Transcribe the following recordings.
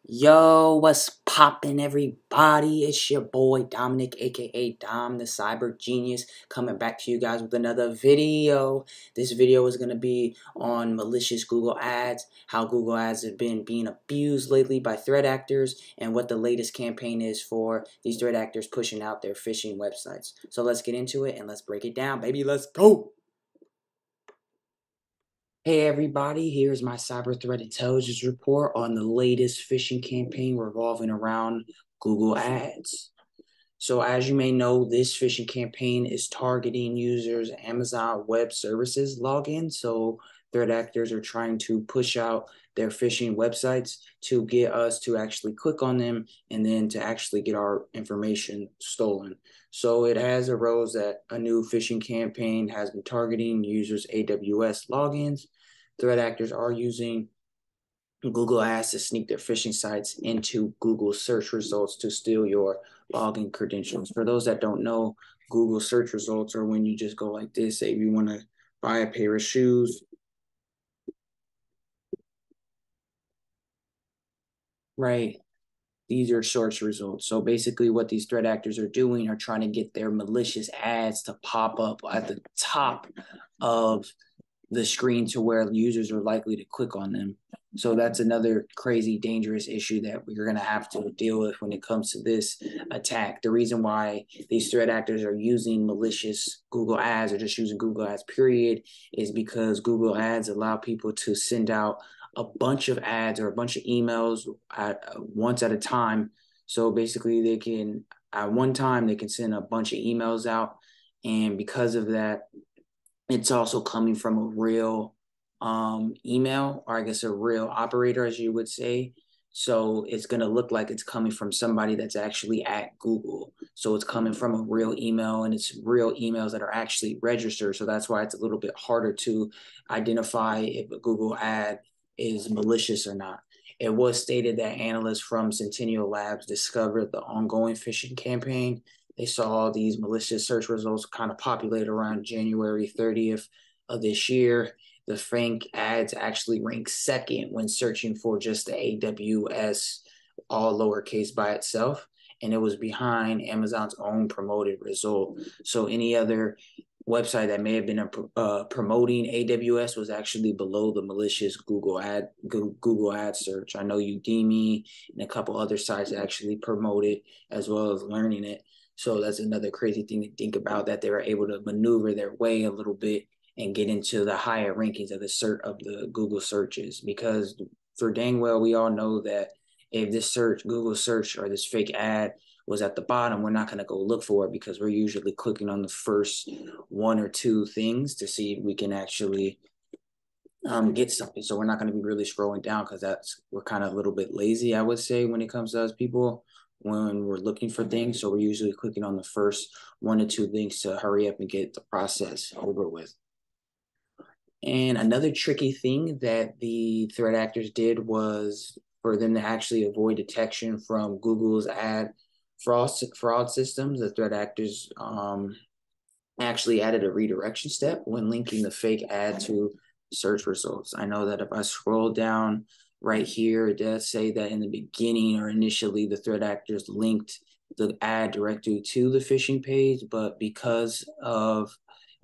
Yo, what's poppin', everybody? It's your boy Dominic, aka Dom the Cyber Genius, coming back to you guys with another video. This video is gonna be on malicious Google Ads, how Google Ads have been being abused lately by threat actors, and what the latest campaign is for these threat actors pushing out their phishing websites. So let's get into it and let's break it down, baby. Let's go! Hey everybody, here's my cyber threat intelligence report on the latest phishing campaign revolving around Google Ads. So as you may know, this phishing campaign is targeting users' Amazon Web Services login. So threat actors are trying to push out their phishing websites to get us to actually click on them and then to actually get our information stolen. So it has arose that a new phishing campaign has been targeting users' AWS logins. Threat actors are using Google Ads to sneak their phishing sites into Google search results to steal your login credentials. For those that don't know, Google search results are when you just go like this, say you want to buy a pair of shoes, right? These are search results. So basically what these threat actors are doing are trying to get their malicious ads to pop up at the top of the screen to where users are likely to click on them. So that's another crazy, dangerous issue that we're going to have to deal with when it comes to this attack. The reason why these threat actors are using malicious Google Ads or just using Google Ads, period, is because Google Ads allow people to send out a bunch of ads or a bunch of emails once at a time. So basically they can, at one time, they can send a bunch of emails out. And because of that, it's also coming from a real email, or I guess a real operator, as you would say. So it's going to look like it's coming from somebody that's actually at Google. So it's coming from a real email, and it's real emails that are actually registered. So that's why it's a little bit harder to identify if a Google ad is malicious or not. It was stated that analysts from Centennial Labs discovered the ongoing phishing campaign. They saw these malicious search results kind of populate around January 30th of this year. The fake ads actually ranked second when searching for just the AWS, all lowercase by itself. And it was behind Amazon's own promoted result. So any other website that may have been promoting AWS was actually below the malicious Google ad search. I know Udemy and a couple other sites actually promote it as well as learning it. So that's another crazy thing to think about, that they were able to maneuver their way a little bit and get into the higher rankings of the Google searches. Because for dang well, we all know that if this Google search or this fake ad was at the bottom, we're not going to go look for it because we're usually clicking on the first one or two things to see if we can actually get something. So we're not going to be really scrolling down because we're kind of a little bit lazy, I would say, when it comes to us people when we're looking for things. So we're usually clicking on the first one or two links to hurry up and get the process over with. And another tricky thing that the threat actors did was for them to actually avoid detection from Google's ad fraud systems. The threat actors actually added a redirection step when linking the fake ad to search results. I know that if I scroll down right here, it does say that in the beginning or initially the threat actors linked the ad directly to the phishing page, but because of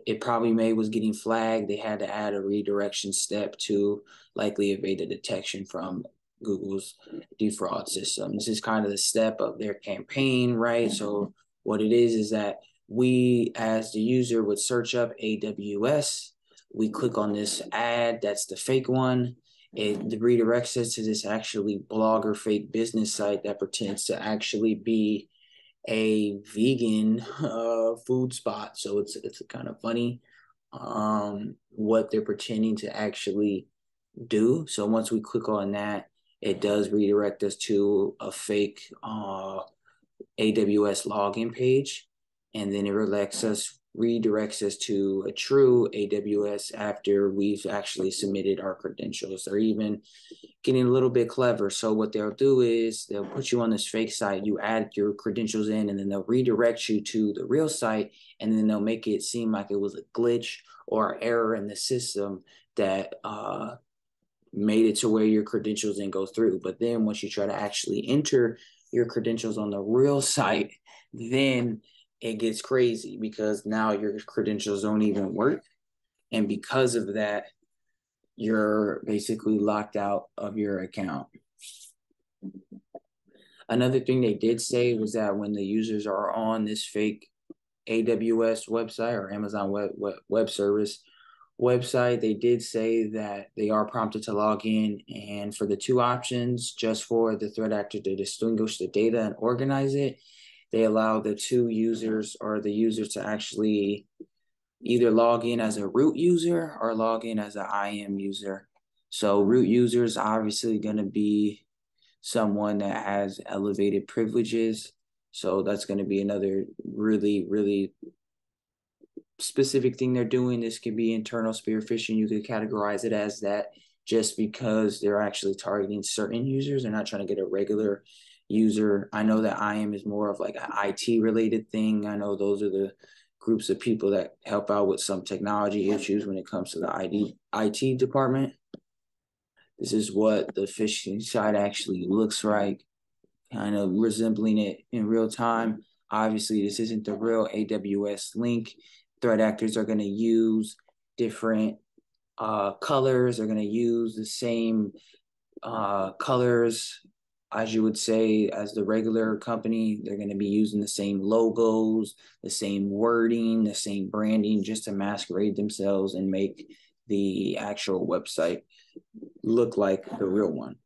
it probably was getting flagged, they had to add a redirection step to likely evade the detection from Google's defraud system. This is kind of the step of their campaign, right? So what it is that we, as the user, would search up AWS. We click on this ad, that's the fake one. It redirects us to this actually blog or fake business site that pretends to actually be a vegan food spot. So it's kind of funny what they're pretending to actually do. So once we click on that, it does redirect us to a fake AWS login page, and then it redirects us to a true AWS after we've actually submitted our credentials. They're even getting a little bit clever. So what they'll do is they'll put you on this fake site, you add your credentials in, and then they'll redirect you to the real site, and then they'll make it seem like it was a glitch or error in the system that made it to where your credentials didn't go through. But then once you try to actually enter your credentials on the real site, then it gets crazy because now your credentials don't even work. And because of that, you're basically locked out of your account. Another thing they did say was that when the users are on this fake AWS website or Amazon Web Service website, they did say that they are prompted to log in, and for the two options, just for the threat actor to distinguish the data and organize it, they allow the two users or the user to actually either log in as a root user or log in as an IM user. So root user is obviously going to be someone that has elevated privileges. So that's going to be another really, really specific thing they're doing. This could be internal spear phishing. You could categorize it as that just because they're actually targeting certain users. They're not trying to get a regular user. I know that IM is more of like an IT related thing. I know those are the groups of people that help out with some technology issues when it comes to the IT department. This is what the phishing site actually looks like, kind of resembling it in real time. Obviously, this isn't the real AWS link. Threat actors are going to use different colors. They're going to use the same colors, as you would say, as the regular company. They're going to be using the same logos, the same wording, the same branding, just to masquerade themselves and make the actual website look like the real one.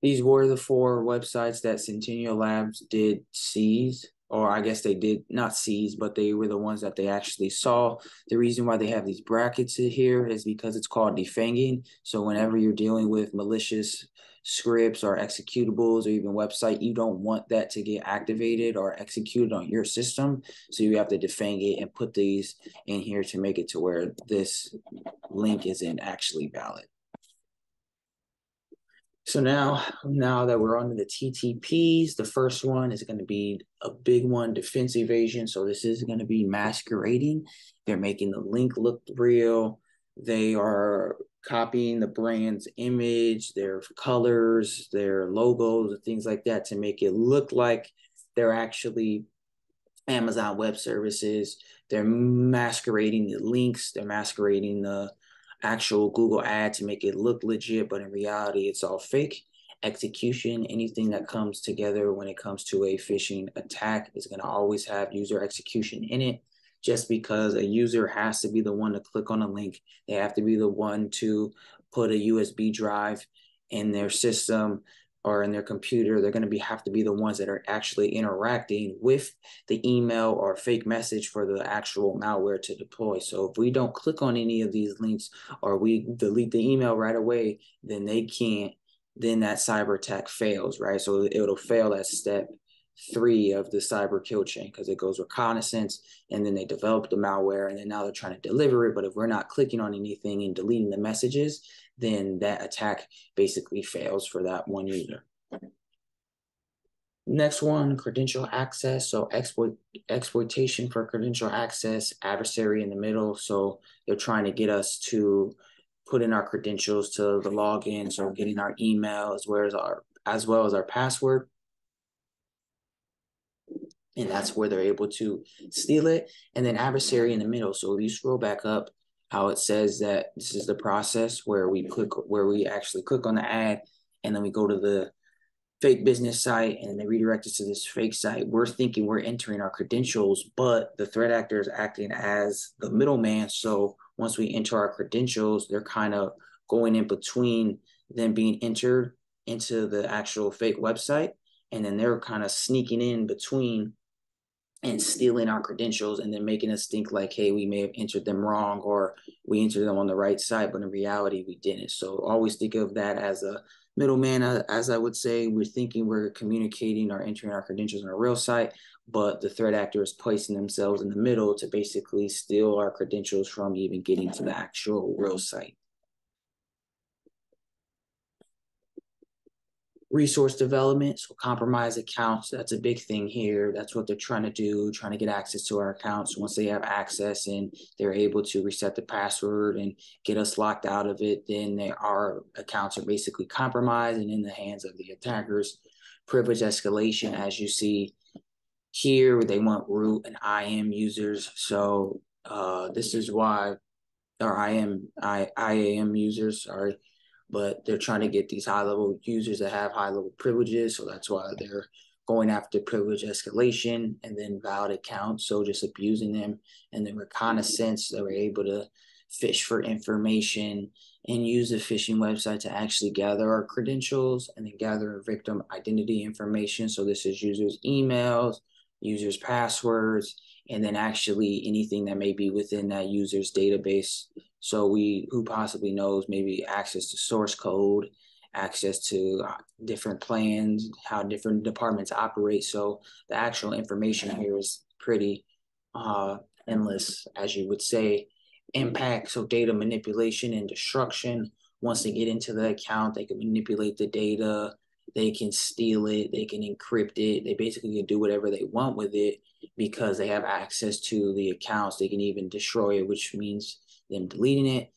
These were the 4 websites that Centennial Labs did seize, or I guess they did not seize, but they were the ones that they actually saw. The reason why they have these brackets here is because it's called defanging. So whenever you're dealing with malicious scripts or executables or even website, you don't want that to get activated or executed on your system. So you have to defang it and put these in here to make it to where this link isn't actually valid. So now that we're on to the TTPs, the first one is going to be a big one, defense evasion. So this is going to be masquerading. They're making the link look real. They are copying the brand's image, their colors, their logos, things like that to make it look like they're actually Amazon Web Services. They're masquerading the links. They're masquerading the actual Google ad to make it look legit, but in reality, it's all fake. Execution, anything that comes together when it comes to a phishing attack is going to always have user execution in it. Just because a user has to be the one to click on a link, they have to be the one to put a USB drive in their system or in their computer. They're going to have to be the ones that are actually interacting with the email or fake message for the actual malware to deploy. So if we don't click on any of these links or we delete the email right away, then they can't, then that cyber attack fails, right? So it'll fail at step 3 of the cyber kill chain because it goes reconnaissance and then they develop the malware and then now they're trying to deliver it. But if we're not clicking on anything and deleting the messages, then that attack basically fails for that one user. Next one, credential access. So exploitation for credential access, adversary in the middle. So they're trying to get us to put in our credentials to the login. So we're getting our email as well as our password. And that's where they're able to steal it. And then adversary in the middle. So if you scroll back up, how it says that this is the process where we actually click on the ad and then we go to the fake business site and they redirect us to this fake site. We're thinking we're entering our credentials, but the threat actor is acting as the middleman. So once we enter our credentials, they're kind of going in between them being entered into the actual fake website. And then they're kind of sneaking in between and stealing our credentials and then making us think like, hey, we may have entered them wrong or we entered them on the right side, but in reality, we didn't. So always think of that as a middleman. As I would say, we're thinking we're communicating or entering our credentials on a real site, but the threat actor is placing themselves in the middle to basically steal our credentials from even getting to the actual real site. resource development, so compromised accounts. That's a big thing here. That's what they're trying to do, trying to get access to our accounts. Once they have access and they're able to reset the password and get us locked out of it, then our accounts are basically compromised and in the hands of the attackers. Privilege escalation, as you see here, they want root and IAM users. So this is why, or IAM users, sorry, but they're trying to get these high-level users that have high-level privileges. So that's why they're going after privilege escalation and then valid accounts. So just abusing them. And then reconnaissance, they were able to fish for information and use a phishing website to actually gather our credentials and then gather victim identity information. So this is users' emails, users' passwords, and then actually anything that may be within that user's database. So who possibly knows, maybe access to source code, access to different plans, how different departments operate. So the actual information here is pretty endless, as you would say. Impact, so data manipulation and destruction. Once they get into the account, they can manipulate the data, they can steal it, they can encrypt it, they basically can do whatever they want with it because they have access to the accounts. They can even destroy it, which means them deleting it.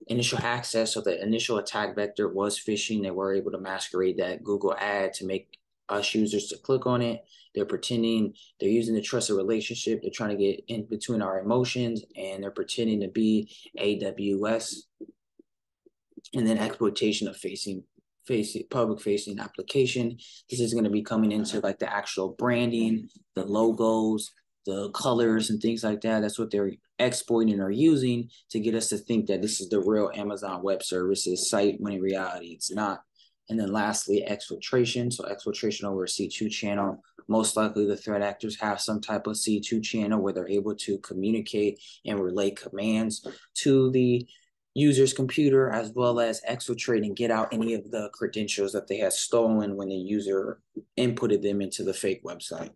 Initial access, so the initial attack vector was phishing. They were able to masquerade that Google ad to make us users to click on it. They're pretending they're using the trusted relationship. They're trying to get in between our emotions, and they're pretending to be AWS. And then exploitation of public facing application. This is going to be coming into like the actual branding, the logos, the colors and things like that. That's what they're exploiting or using to get us to think that this is the real Amazon Web Services site, when in reality it's not. And then lastly, exfiltration. So exfiltration over a C2 channel. Most likely the threat actors have some type of C2 channel where they're able to communicate and relay commands to the user's computer, as well as exfiltrate and get out any of the credentials that they had stolen when the user inputted them into the fake website.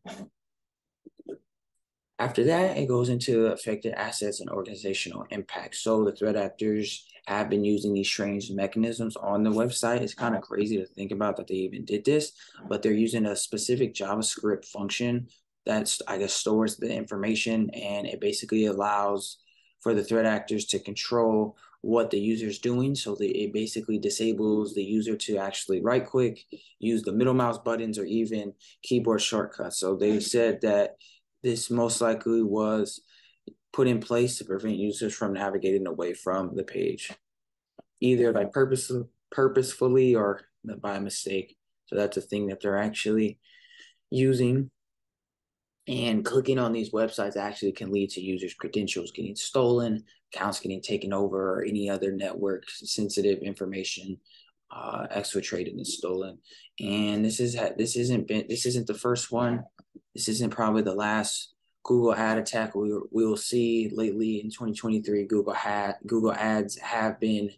After that, it goes into affected assets and organizational impact. So the threat actors have been using these strange mechanisms on the website. It's kind of crazy to think about that they even did this, but they're using a specific JavaScript function that's, I guess, stores the information, and it basically allows for the threat actors to control what the user's doing. So it basically disables the user to actually right click, use the middle mouse buttons, or even keyboard shortcuts. So they said that this most likely was put in place to prevent users from navigating away from the page, either by purposefully or by mistake. So that's a thing that they're actually using. And clicking on these websites actually can lead to users' credentials getting stolen, accounts getting taken over, or any other network sensitive information exfiltrated and stolen. And this isn't the first one. This isn't probably the last Google ad attack we will see lately in 2023. Google ads have been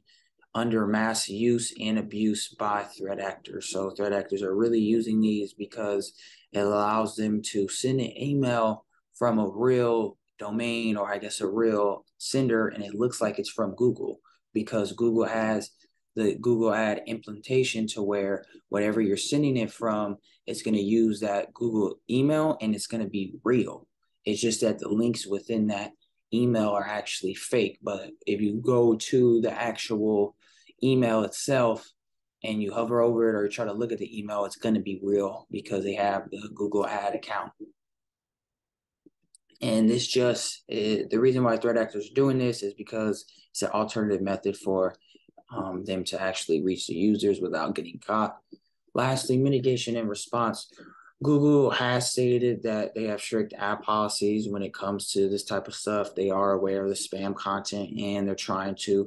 under mass use and abuse by threat actors. So threat actors are really using these because it allows them to send an email from a real domain, or I guess a real sender, and it looks like it's from Google, because Google has the Google ad implementation to where whatever you're sending it from, it's going to use that Google email and it's going to be real. It's just that the links within that email are actually fake. But if you go to the actual email itself and you hover over it or try to look at the email, it's going to be real because they have the Google ad account. And this the reason why threat actors are doing this is because it's an alternative method for them to actually reach the users without getting caught. Lastly, mitigation and response. Google has stated that they have strict app policies when it comes to this type of stuff. They are aware of the spam content, and they're trying to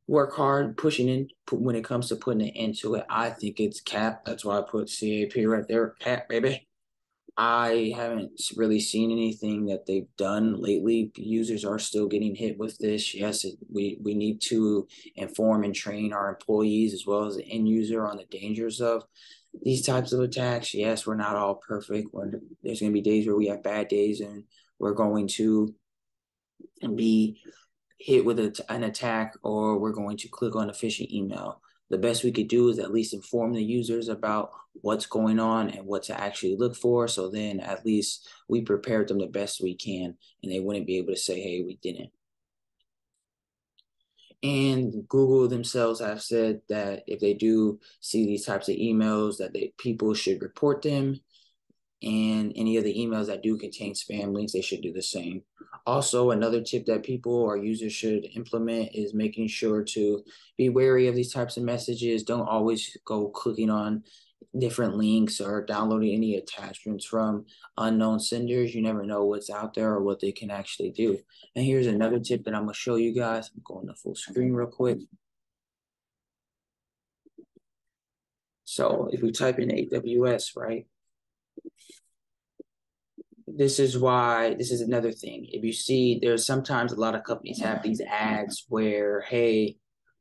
work hard pushing in when it comes to putting it into it. I think it's cap. That's why I put CAP right there. Cap, baby. I haven't really seen anything that they've done lately. Users are still getting hit with this. Yes, we need to inform and train our employees as well as the end user on the dangers of these types of attacks. Yes, we're not all perfect. There's going to be days where we have bad days, and we're going to be hit with an attack, or we're going to click on a phishing email. the best we could do is at least inform the users about what's going on and what to actually look for. So then at least we prepared them the best we can, and they wouldn't be able to say, hey, we didn't. And Google themselves have said that if they do see these types of emails, that people should report them. And any of the emails that do contain spam links, they should do the same. Also, another tip that people or users should implement is making sure to be wary of these types of messages. Don't always go clicking on different links or downloading any attachments from unknown senders. You never know what's out there or what they can actually do. And here's another tip that I'm going to show you guys. I'm going to full screen real quick. So if we type in AWS, right? This is another thing. If you see, there's sometimes a lot of companies have these ads where, hey,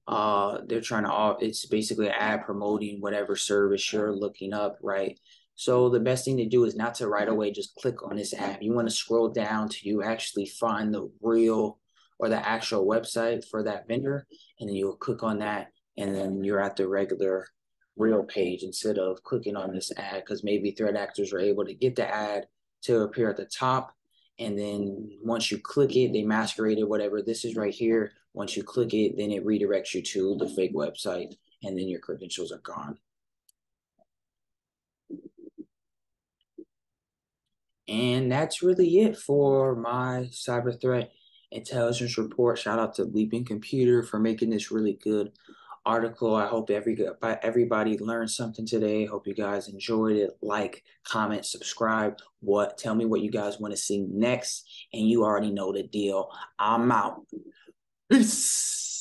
they're trying to, it's basically an ad promoting whatever service you're looking up, right? So the best thing to do is not to right away just click on this ad. You want to scroll down till you actually find the real or the actual website for that vendor, and then you'll click on that, and then you're at the regular real page instead of clicking on this ad, because maybe threat actors are able to get the ad to appear at the top. And then once you click it, they masquerade it, whatever. This is right here. Once you click it, then it redirects you to the fake website, and then your credentials are gone. And that's really it for my cyber threat intelligence report. Shout out to Bleeping Computer for making this really good article. I hope everybody learned something today. Hope you guys enjoyed it. Like, comment, subscribe. Tell me what you guys want to see next, and you already know the deal. I'm out. Peace.